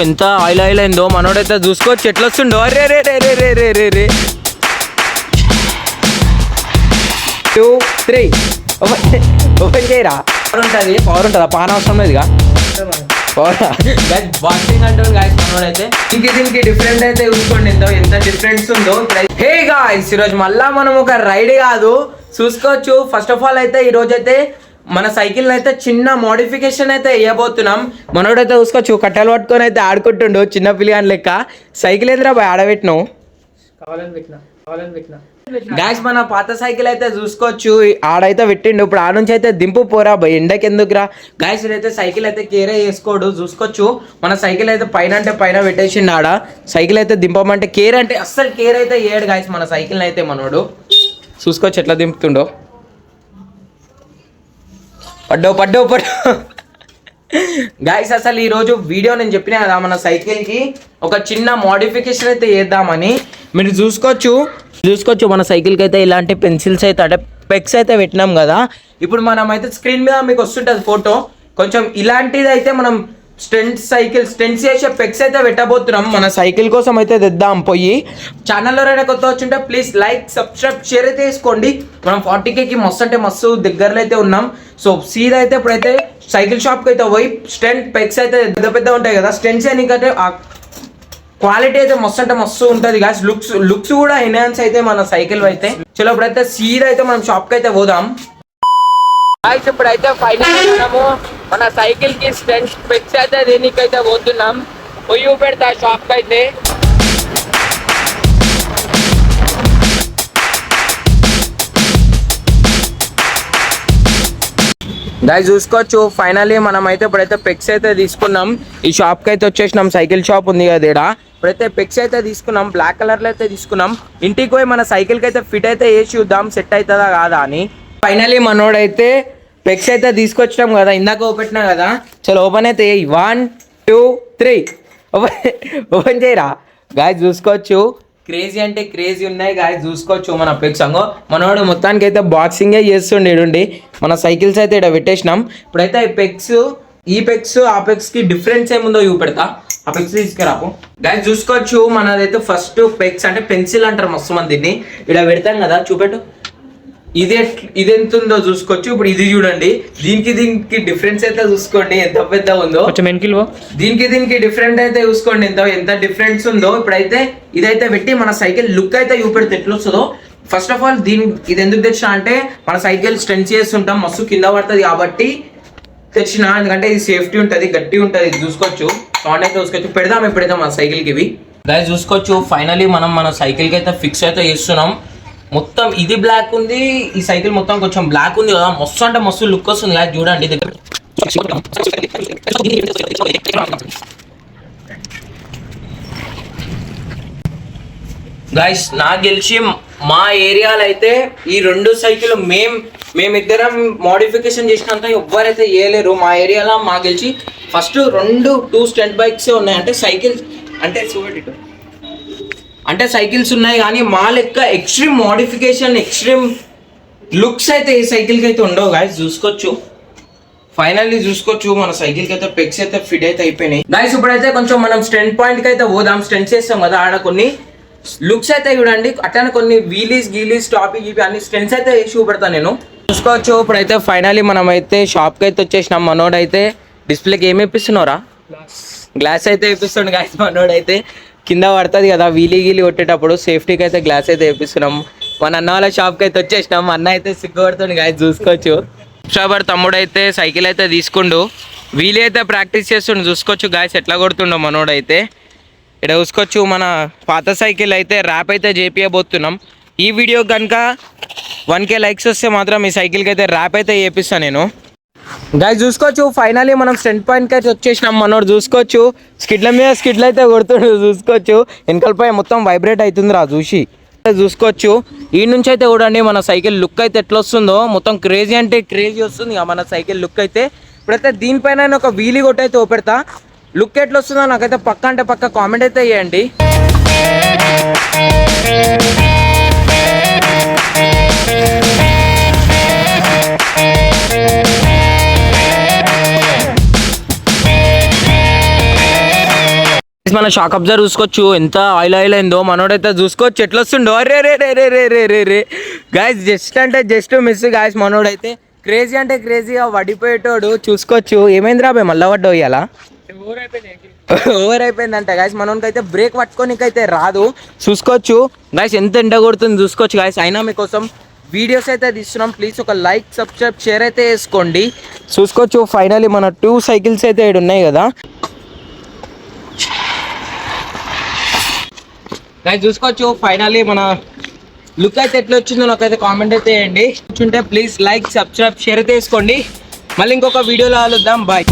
ఎంత oil oil అయిందో మనోడైతే చూసుకోవచ్చు ఎట్లా వస్తుండో. అరే రే రే రే రే రే రే రే 2 3 ఓపెన్ చేయరా. పవర్ ఉంటుందా? పాన్ అవసరం లేదుగా పవర్. బాక్సింగ్ అంటారు గాయస్ మనోడైతే. దీనికి డిఫరెంట్ అయితే చూసుకోండి ఎంత డిఫరెన్స్ ఉందో. హే గాయస్ ఈరోజు మళ్ళా మనం ఒక రైడ్ కాదు చూసుకోవచ్చు. ఫస్ట్ ఆఫ్ ఆల్ అయితే ఈరోజు అయితే మన సైకిల్ అయితే చిన్న మోడిఫికేషన్ అయితే వేయబోతున్నాం. మనోడైతే చూసుకోవచ్చు కట్టెలు పట్టుకొని అయితే ఆడుకుంటుండు చిన్న పిల్లగాని లెక్క. సైకిల్ ఏంద్రా బాయ్ ఆడబెట్టినావు గాయస్. మన పాత సైకిల్ అయితే చూసుకోవచ్చు ఆడైతే పెట్టిండు. ఇప్పుడు ఆడ నుంచి అయితే దింపు పోరా బాయ్ ఎండకి ఎందుకురా గాయస్. ఇదైతే సైకిల్ అయితే కేరే చేసుకోడు చూసుకోవచ్చు. మన సైకిల్ అయితే పైన అంటే పైన పెట్టేసిండు ఆడ. సైకిల్ అయితే దింపమంటే కేర్ అంటే అస్సలు కేర్ అయితే వేయడు గాయస్ మన సైకిల్ అయితే. మనోడు చూసుకోవచ్చు ఎట్లా దింపుతుండో. పడ్డో గాయస్. అసలు ఈరోజు వీడియో నేను చెప్పినా కదా మన సైకిల్కి ఒక చిన్న మోడిఫికేషన్ అయితే చేద్దామని. మీరు చూసుకోవచ్చు మన సైకిల్కి అయితే ఇలాంటి పెన్సిల్స్ అయితే అంటే పెక్స్ అయితే పెట్టినాం కదా. ఇప్పుడు మనం అయితే స్క్రీన్ మీద మీకు వస్తుంటుంది ఫోటో. కొంచెం ఇలాంటిది అయితే మనం స్టెంట్స్ చేసే పెక్స్ అయితే పెట్టబోతున్నాం. మన సైకిల్ కోసం అయితే తెద్దాం పోయి. ఛానల్లో ఎవరైనా కొత్త వచ్చింటే ప్లీజ్ లైక్ సబ్స్క్రైబ్ షేర్ అయితే చేసుకోండి. మనం 40Kకి మస్తు అంటే మస్తు దగ్గరలో అయితే ఉన్నాం. సో సీదా అయితే ఇప్పుడైతే సైకిల్ షాప్కి అయితే పోయి స్టెంట్ పెక్స్ అయితే పెద్ద ఉంటాయి కదా స్టెంట్స్ ఎందుకంటే క్వాలిటీ అయితే మస్తు అంటే మస్తు ఉంటుంది గాయస్. లుక్స్ కూడా ఎన్హాన్స్ అయితే మన సైకిల్ అయితే. చలో ఇప్పుడైతే సీదా అయితే మనం షాప్కి అయితే పోదాం. ఇప్పుడైతే ఫైనల్ మనము మన సైకిల్ కి స్టెంట్ పెక్స్ అయితే దీనికైతే పోతున్నాం. పొయ్యి పెడతా షాప్కి అయితే. గాయస్ చూసుకోవచ్చు ఫైనల్లీ మనం అయితే ఇప్పుడైతే పెక్స్ అయితే తీసుకున్నాం. ఈ షాప్కి అయితే వచ్చేసినాం. సైకిల్ షాప్ ఉంది కదా ఇక్కడ. ఇప్పుడైతే పెక్స్ అయితే తీసుకున్నాం. బ్లాక్ కలర్లో అయితే తీసుకున్నాం. ఇంటికి పోయి మన సైకిల్కి అయితే ఫిట్ అయితే వేసి చూద్దాం సెట్ అవుతుందా కాదా అని. ఫైనల్లీ మనోడైతే పెక్స్ అయితే తీసుకొచ్చినాం కదా ఇందాక ఓపెట్టినా కదా. చలో ఓపెన్ అయితే 1 2 3 ఓపెన్ చేయరా. గాయస్ చూసుకోవచ్చు క్రేజీ అంటే క్రేజీ ఉన్నాయి గాయస్. చూసుకోవచ్చు మన పెక్స్ అంగో మనోడు మొత్తానికి అయితే బాక్సింగే చేస్తుండే. మన సైకిల్స్ అయితే ఇక్కడ పెట్టేసినాం. ఇప్పుడైతే ఈ పెక్స్ ఆ పెక్స్కి డిఫరెన్స్ ఏముందో చూపెడతా. ఆ పెక్స్ తీసుకురాపు గాయస్. చూసుకోవచ్చు మనదైతే ఫస్ట్ పెక్స్ అంటే పెన్సిల్ అంటారు మస్తు మంది దీన్ని. ఇక్కడ పెడతాం కదా చూపెట్టు. ఇది ఎంత ఉందో చూసుకోవచ్చు. ఇప్పుడు ఇది చూడండి. దీనికి డిఫరెన్స్ అయితే చూసుకోండి ఎంత పెద్ద ఉందో. దీనికి డిఫరెంట్ అయితే చూసుకోండి ఎంత డిఫరెన్స్ ఉందో. ఇప్పుడైతే ఇదైతే పెట్టి మన సైకిల్ లుక్ అయితే చూపెడితే ఎట్లా వస్తుందో. ఫస్ట్ ఆఫ్ ఆల్ ఇది ఎందుకు తెచ్చినా అంటే మన సైకిల్ స్ట్రెంచ్ చేస్తుంటాం మస్తు కింద పడుతుంది కాబట్టి తెచ్చిన. ఎందుకంటే ఇది సేఫ్టీ ఉంటుంది గట్టి ఉంటుంది. ఇది చూసుకోవచ్చు సౌండ్ అయితే చూసుకోవచ్చు. పెడదాం ఎప్పుడైతే మన సైకిల్కి ఇవి గాయస్ చూసుకోవచ్చు. ఫైనలీ మనం మన సైకిల్కి అయితే ఫిక్స్ అయితే చేస్తున్నాం. మొత్తం ఇది బ్లాక్ ఉంది. ఈ సైకిల్ మొత్తం కొంచెం బ్లాక్ ఉంది కదా. మస్తు అంటే మస్తు లుక్ వస్తుంది కదా చూడండి. గైస్ నాకు గెలిచి మా ఏరియాలో అయితే ఈ రెండు సైకిల్ మేమిద్దరం మోడిఫికేషన్ చేసినంత ఎవ్వరైతే చేయలేరు మా ఏరియాలో. మా గెలిచి ఫస్ట్ 2 స్టెంట్ బైక్సే ఉన్నాయి. అంటే సైకిల్స్ అంటే సైకిల్స్ ఉన్నాయి కానీ మా లెక్క ఎక్స్ట్రీమ్ మోడిఫికేషన్ ఎక్స్ట్రీమ్ లుక్స్ అయితే ఈ సైకిల్కి అయితే ఉండవు గాయస్. చూసుకోవచ్చు ఫైనల్లీ చూసుకోవచ్చు మన సైకిల్కి అయితే పెక్స్ అయితే ఫిట్ అయితే అయిపోయినాయి గాయస్. ఇప్పుడైతే కొంచెం మనం స్టెంట్ పాయింట్కి అయితే పోదాం. స్టెంట్ చేస్తాం కదా ఆడ కొన్ని లుక్స్ అయితే చూడండి. అట్లానే కొన్ని గీలీస్ టాపీ గీపీ అన్ని స్టెంట్స్ అయితే వేసి చూపెడతాను నేను. చూసుకోవచ్చు ఇప్పుడైతే ఫైనల్లీ మనం అయితే షాప్కి అయితే వచ్చేసినాం. మనోడైతే డిస్ప్లేకి ఏమి ఇప్పిస్తున్నారా? గ్లాస్ అయితే ఇప్పిస్తుండు గాయస్. మనోడైతే కింద పడుతుంది కదా వీలీ కొట్టేటప్పుడు సేఫ్టీకి అయితే గ్లాస్ అయితే వేపిస్తున్నాం. మన అన్న వాళ్ళ షాప్కి అయితే వచ్చేసినాం. అన్న అయితే సిగ్గుపడుతుంది గాయస్. చూసుకోవచ్చు సబ్స్క్రైబర్ తమ్ముడు అయితే సైకిల్ అయితే తీసుకుండు. వీలీ అయితే ప్రాక్టీస్ చేస్తుండు. చూసుకోవచ్చు గాయస్ ఎట్లా కొడుతుండో మనోడైతే. ఇక్కడ చూసుకోవచ్చు మన పాత సైకిల్ అయితే ర్యాప్ అయితే చేపియబోతున్నాం. ఈ వీడియో కనుక 1K లైక్స్ వస్తే మాత్రం ఈ సైకిల్కి అయితే ర్యాప్ అయితే చేపిస్తాను నేను. గాయస్ చూసుకోవచ్చు ఫైనల్లీ మనం స్టెంట్ పాయింట్కి అయితే వచ్చేసినాం. మనోడు చూసుకోవచ్చు స్కిడ్ల మీద స్కిడ్లు అయితే కొడుతుండు. చూసుకోవచ్చు వెనకాలపై మొత్తం వైబ్రేట్ అవుతుంది రా చూసి. చూసుకోవచ్చు ఈ నుంచి అయితే చూడండి మన సైకిల్ లుక్ అయితే ఎట్లా వస్తుందో. మొత్తం క్రేజీ అంటే క్రేజీ వస్తుంది మన సైకిల్ లుక్ అయితే. ఇప్పుడైతే దీనిపైన ఒక వీలీ కొట్టి అయితే ఓపెడతా. లుక్ ఎట్లా వస్తుందో నాకైతే పక్క కామెంట్ అయితే చేయండి. మన షాక్ అబ్జర్వ్ చూసుకోవచ్చు ఎంత ఆయిల్ ఆయిల్ అయిందో మనోడైతే చూసుకోవచ్చు ఎట్లా వస్తుండో రే రే రే రే రే రే రే రే గాయస్ జస్ట్ అంటే జస్ట్ మిస్ గాయస్ మనోడైతే క్రేజీ అంటే క్రేజీగా వడిపోయేటోడు చూసుకోవచ్చు ఏమైందిరా బే మళ్ళా పడ్డా ఇయ్యాలా ఓవర్ అయిపోయిందంట గాయస్ మనోనికైతే బ్రేక్ పట్టుకోనికైతే రాదు చూసుకోవచ్చు గాయస్ ఎంత ఎండ కొడుతుంది చూసుకోవచ్చు గాయస్ అయినా మీకోసం వీడియోస్ అయితే తీస్తున్నాం ప్లీజ్ ఒక లైక్ సబ్స్క్రైబ్ షేర్ అయితే వేసుకోండి చూసుకోవచ్చు ఫైనల్లీ మన 2 సైకిల్స్ అయితే ఇక్కడ ఉన్నాయి కదా గాయస్ చూసుకోవచ్చు ఫైనల్లీ మన లుక్ అయితే ఎట్లా వచ్చిందో నాకైతే కామెంట్ అయితే చేయండి కూర్చుంటే ప్లీజ్ లైక్ సబ్స్క్రైబ్ షేర్ అయితే వేసుకోండి మళ్ళీ ఇంకొక వీడియోలో కలుద్దాం బాయ్